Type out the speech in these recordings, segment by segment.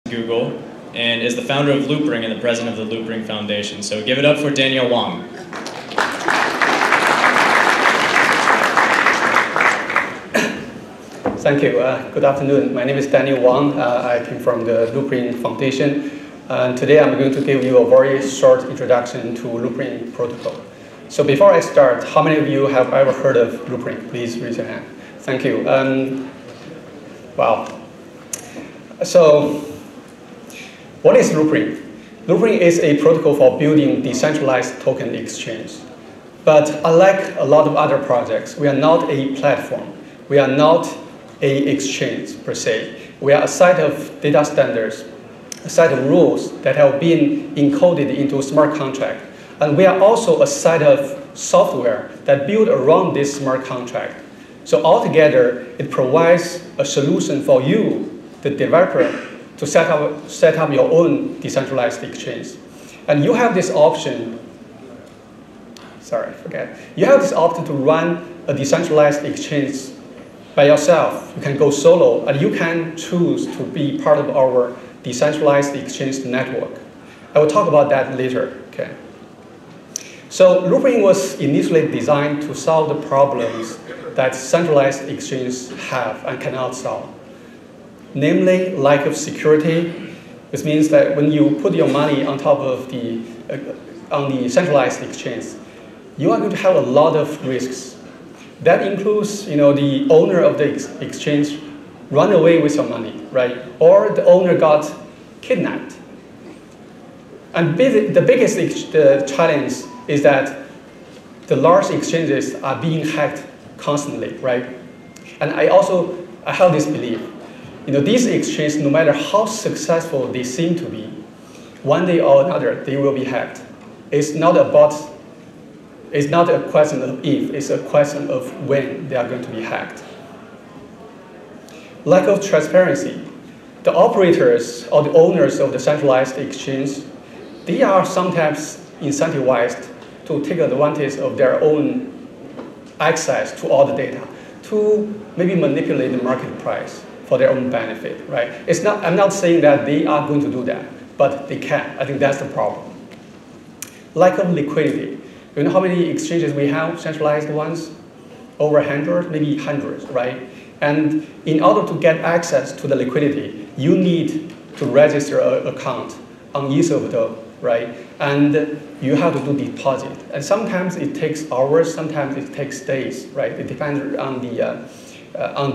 Google, and is the founder of Loopring and the president of the Loopring Foundation. So give it up for Daniel Wang. Thank you. Good afternoon. My name is Daniel Wang. I came from the Loopring Foundation. And today I'm going to give you a very short introduction to Loopring protocol. So before I start, how many of you have ever heard of Loopring? Please raise your hand. Thank you. Wow. So what is Loopring? Loopring is a protocol for building decentralized token exchange. But unlike a lot of other projects, we are not a platform. We are not an exchange per se. We are a set of data standards, a set of rules that have been encoded into a smart contract. And we are also a set of software that build around this smart contract. So altogether, it provides a solution for you, the developer, to set up your own decentralized exchange. And you have this option, you have this option to run a decentralized exchange by yourself. You can go solo, and you can choose to be part of our decentralized exchange network. I will talk about that later. Okay. So Loopring was initially designed to solve the problems that centralized exchanges have and cannot solve. Namely, lack of security. This means that when you put your money on top of on the centralized exchange, you are going to have a lot of risks. That includes, the owner of the exchange run away with your money, right? Or the owner got kidnapped. And the biggest challenge is that the large exchanges are being hacked constantly, right? And I have this belief, these exchanges, no matter how successful they seem to be, one day or another, they will be hacked. It's not a question of if, it's a question of when they are going to be hacked. Lack of transparency. The operators or the owners of the centralized exchange, they are sometimes incentivized to take advantage of their own access to all the data, to maybe manipulate the market price for their own benefit, right? I'm not saying that they are going to do that, but they can. I think that's the problem. Lack of liquidity. You know how many exchanges we have, centralized ones? Over 100, maybe hundreds, right? And in order to get access to the liquidity, you need to register an account on each of them, right? And you have to do deposit. And sometimes it takes hours, sometimes it takes days, right? It depends on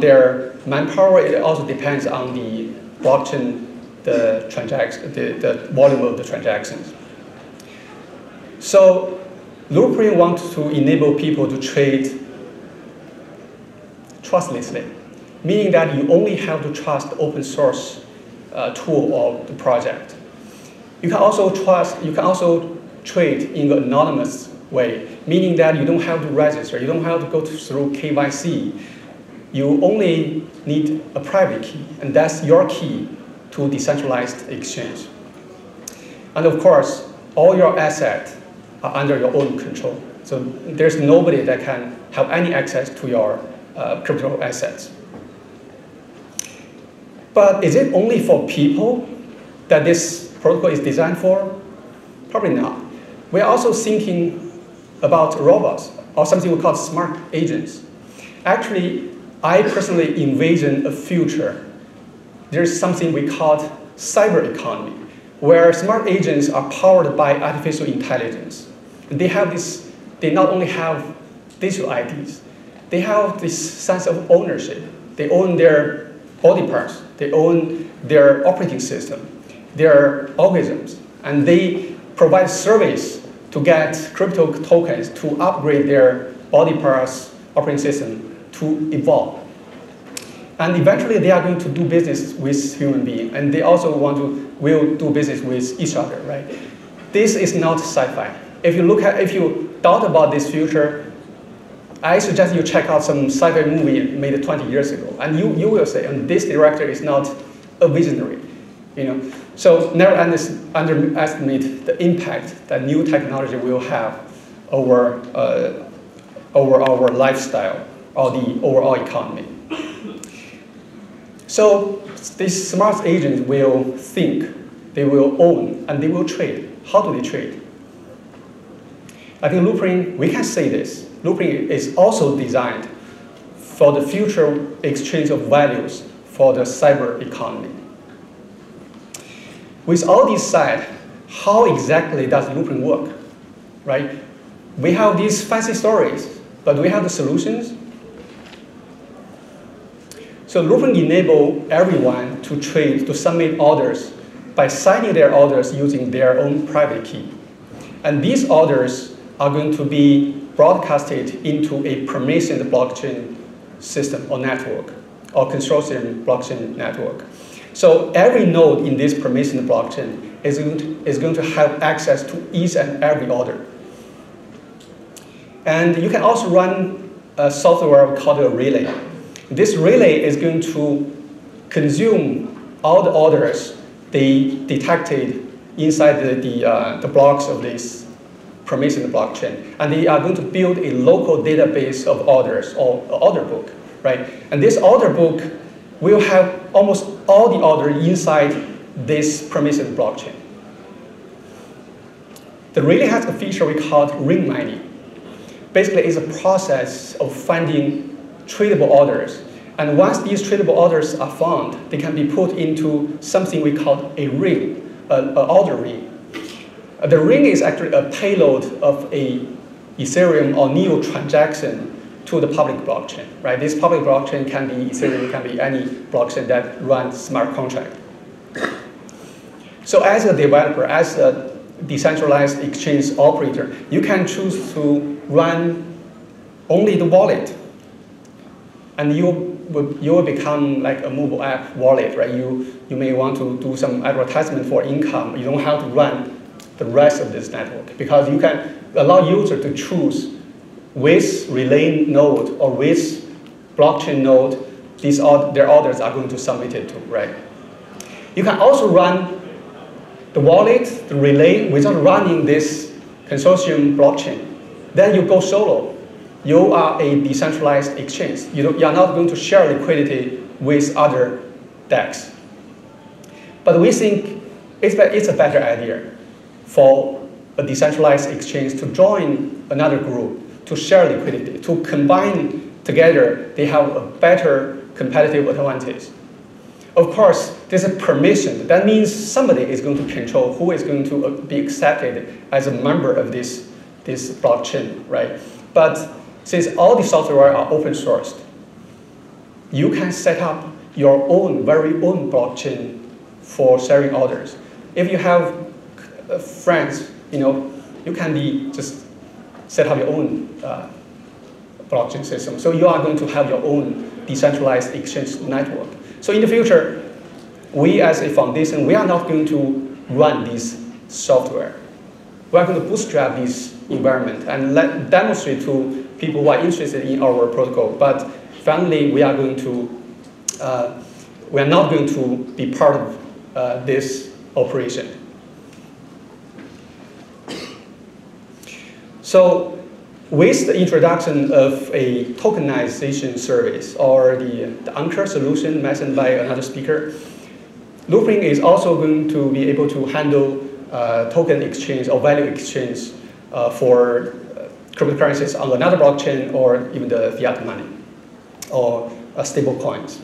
their manpower. It also depends on the blockchain, the volume of the transactions. So Loopring wants to enable people to trade trustlessly, meaning that you only have to trust the open source tool of the project. You can also trade in an anonymous way, meaning that you don't have to register, you don't have to go through KYC. You only need a private key, and that's your key to decentralized exchange. And of course, all your assets are under your own control. So there's nobody that can have any access to your crypto assets. But is it only for people that this protocol is designed for? Probably not. We're also thinking about robots, or something we call smart agents. Actually, I personally envision a future. There's something we call cyber economy, where smart agents are powered by artificial intelligence. They not only have digital IDs, they have this sense of ownership. They own their body parts, they own their operating system, their algorithms, and they provide service to get crypto tokens to upgrade their body parts operating system to evolve. And eventually they are going to do business with human beings, and they also will do business with each other, right? This is not sci-fi. If you thought about this future, I suggest you check out some sci-fi movie made 20 years ago, and you will say, this director is not a visionary, So never underestimate the impact that new technology will have over our lifestyle or the overall economy. So these smart agents will think, they will own, and they will trade. How do they trade? I think Loopring, we can say this. Loopring is also designed for the future exchange of values for the cyber economy. With all this said, how exactly does Loopring work, right? We have these fancy stories, but do we have the solutions? So Loopring enables everyone to trade, to submit orders by signing their orders using their own private key. And these orders are going to be broadcasted into a permissioned blockchain system or network, or consortium blockchain network. So every node in this permissioned blockchain is going to have access to each and every order. And you can also run a software called a relay. This relay is going to consume all the orders they detected inside the blocks of this permissioned blockchain. And they are going to build a local database of orders, or order book, right? And this order book will have almost all the orders inside this permissioned blockchain. The relay has a feature we call ring mining. Basically, it's a process of finding tradable orders. And once these tradable orders are found, they can be put into something we call a ring, an order ring. The ring is actually a payload of a Ethereum or NEO transaction to the public blockchain, right? This public blockchain can be Ethereum, can be any blockchain that runs smart contract. So as a developer, as a decentralized exchange operator, you can choose to run only the wallet. And you will become like a mobile app wallet, right? You may want to do some advertisement for income. You don't have to run the rest of this network, because you can allow users to choose which relay node or which blockchain node their orders are going to submit it to, right? You can also run the wallet, the relay, without running this consortium blockchain. Then you go solo. You are a decentralized exchange. You are not going to share liquidity with other DEX. But we think it's a better idea for a decentralized exchange to join another group, to share liquidity, to combine together. They have a better competitive advantage. Of course, there's a permission. That means somebody is going to control who is going to be accepted as a member of this blockchain, right? But since all the software are open sourced, you can set up your own, very own blockchain for sharing orders. If you have friends, you can just set up your own blockchain system. So you are going to have your own decentralized exchange network. So in the future, we as a foundation, we are not going to run this software. We are going to bootstrap this environment and demonstrate to people who are interested in our protocol. But finally, we are not going to be part of this operation. So with the introduction of a tokenization service, or the Anchor solution mentioned by another speaker, Loopring is also going to be able to handle token exchange or value exchange for cryptocurrencies on another blockchain, or even the fiat money or stable coins.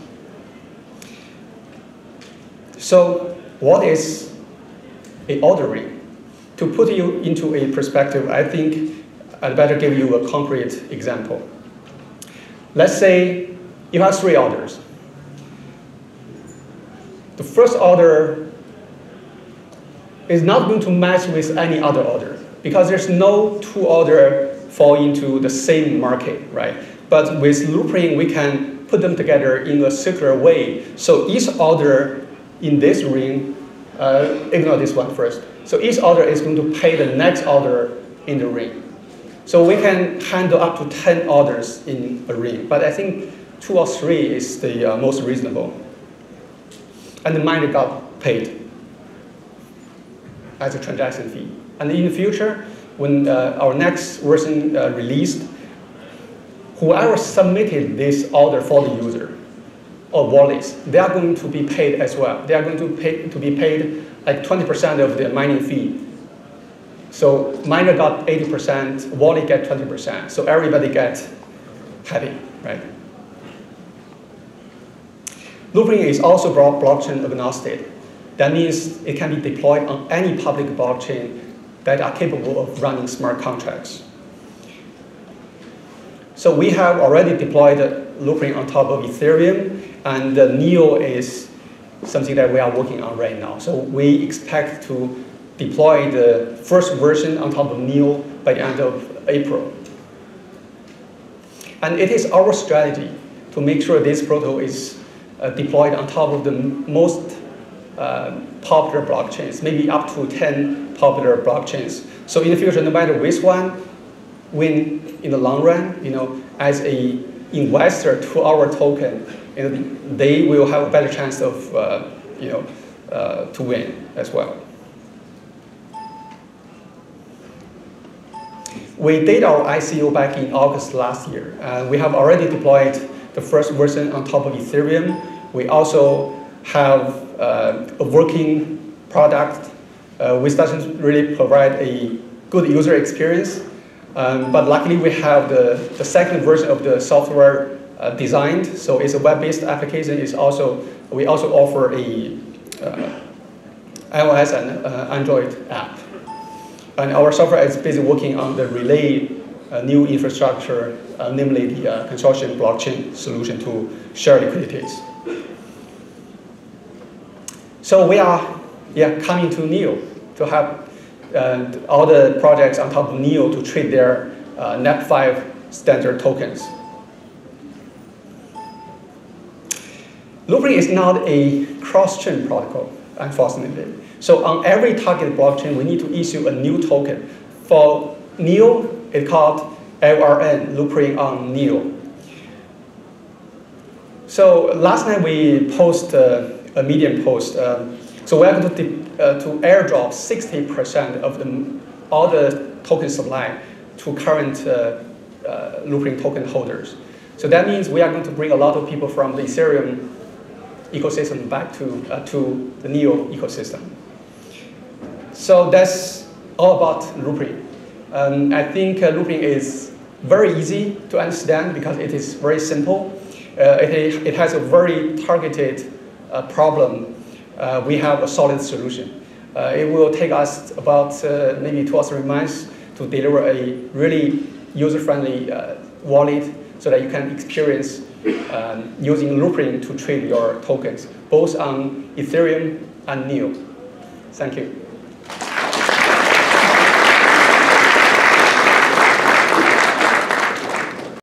So what is an order ring? To put you into a perspective, I think I'd better give you a concrete example. Let's say you have 3 orders. The first order is not going to match with any other order, because there's no 2 orders fall into the same market, right? But with Loopring, we can put them together in a circular way. So each order in this ring, ignore this one first. So each order is going to pay the next order in the ring. So we can handle up to 10 orders in a ring. But I think 2 or 3 is the most reasonable. And the miner got paid as a transaction fee. And in the future, when our next version released, whoever submitted this order for the user or wallets, they are going to be paid as well. They are going to be paid like 20% of the mining fee. So miner got 80%, wallet get 20%. So everybody gets happy, right? Loopring is also blockchain agnostic. That means it can be deployed on any public blockchain that are capable of running smart contracts. So we have already deployed Loopring on top of Ethereum, and NEO is something that we are working on right now. So we expect to deploy the first version on top of NEO by the end of April. And it is our strategy to make sure this protocol is deployed on top of the most popular blockchains, maybe up to 10 popular blockchains. So in the future, no matter which one win in the long run, as a investor to our token, they will have a better chance of to win as well. We did our ICO back in August last year. We have already deployed the first version on top of Ethereum. We also have a working product which doesn't really provide a good user experience. But luckily, we have the second version of the software designed. So it's a web-based application. We also offer a iOS and Android app. And our software is busy working on the relay new infrastructure, namely the consortium blockchain solution to share liquidities. So we are coming to NEO to have all the projects on top of NEO to trade their NEP5 standard tokens. Loopring is not a cross-chain protocol, unfortunately. So on every target blockchain, we need to issue a new token. For NEO, it's called LRN, Loopring on NEO. So last night we posted a Medium post. So we are going to airdrop 60% of all the token supply to current Loopring token holders. So that means we are going to bring a lot of people from the Ethereum ecosystem back to the NEO ecosystem. So that's all about Loopring. I think Loopring is very easy to understand because it is very simple. It has a very targeted problem. We have a solid solution. It will take us about maybe 2 or 3 months to deliver a really user-friendly wallet so that you can experience using Loopring to trade your tokens, both on Ethereum and NEO. Thank you.